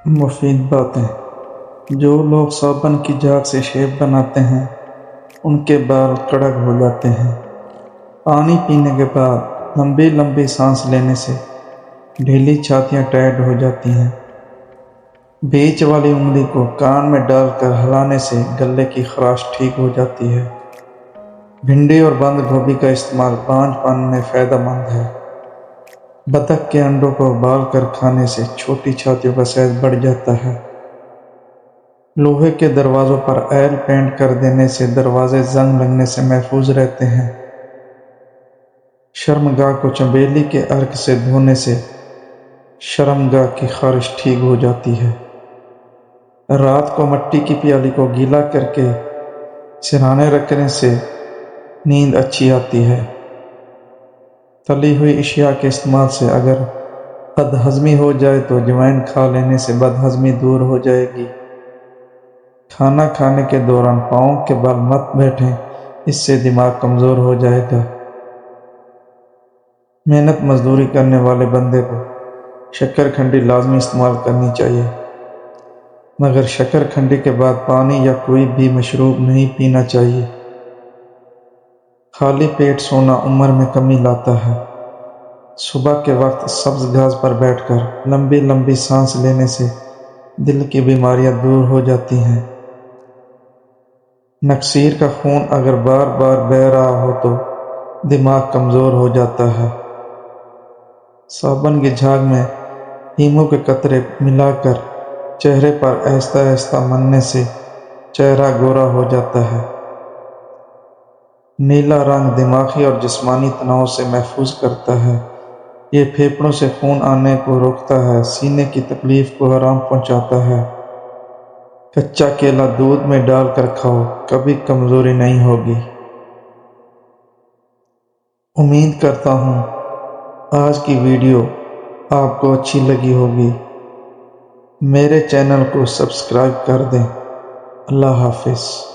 مفید باتیں۔ جو لوگ صابن کی جھاگ سے شیپ بناتے ہیں ان کے بال کڑک ہو جاتے ہیں۔ پانی پینے کے بعد لمبی لمبی سانس لینے سے ڈھیلی چھاتیاں ٹائٹ ہو جاتی ہیں۔ بیچ والی انگلی کو کان میں ڈال کر ہلانے سے گلے کی خراش ٹھیک ہو جاتی ہے۔ بھنڈی اور بند گوبھی کا استعمال بانجھ پن میں فائدہ مند ہے۔ بطخ کے انڈوں کو ابال کر کھانے سے چھوٹی چھاتیوں کا سائز بڑھ جاتا ہے۔ لوہے کے دروازوں پر آئل پینٹ کر دینے سے دروازے زنگ لگنے سے محفوظ رہتے ہیں۔ شرمگاہ کو چنبیلی کے عرق سے دھونے سے شرمگاہ کی خارش ٹھیک ہو جاتی ہے۔ رات کو مٹی کی پیالی کو گیلا کر کے سرہانے رکھنے سے نیند اچھی آتی ہے۔ تلی ہوئی اشیاء کے استعمال سے اگر بد ہضمی ہو جائے تو اجوائن کھا لینے سے بد ہضمی دور ہو جائے گی۔ کھانا کھانے کے دوران پاؤں کے بل مت بیٹھیں، اس سے دماغ کمزور ہو جائے گا۔ محنت مزدوری کرنے والے بندے کو شکر کھنڈی لازمی استعمال کرنی چاہیے، مگر شکر کھنڈی کے بعد پانی یا کوئی بھی مشروب نہیں پینا چاہیے۔ خالی پیٹ سونا عمر میں کمی لاتا ہے۔ صبح کے وقت سبز گھاس پر بیٹھ کر لمبی لمبی سانس لینے سے دل کی بیماریاں دور ہو جاتی ہیں۔ نکسیر کا خون اگر بار بار بہہ رہا ہو تو دماغ کمزور ہو جاتا ہے۔ صابن کی جھاگ میں ہیمو کے قطرے ملا کر چہرے پر آہستہ آہستہ ملنے سے چہرہ گورا ہو جاتا ہے۔ نیلا رنگ دماغی اور جسمانی تناؤ سے محفوظ کرتا ہے۔ یہ پھیپھڑوں سے خون آنے کو روکتا ہے، سینے کی تکلیف کو آرام پہنچاتا ہے۔ کچا کیلا دودھ میں ڈال کر کھاؤ، کبھی کمزوری نہیں ہوگی۔ امید کرتا ہوں آج کی ویڈیو آپ کو اچھی لگی ہوگی۔ میرے چینل کو سبسکرائب کر دیں۔ اللہ حافظ۔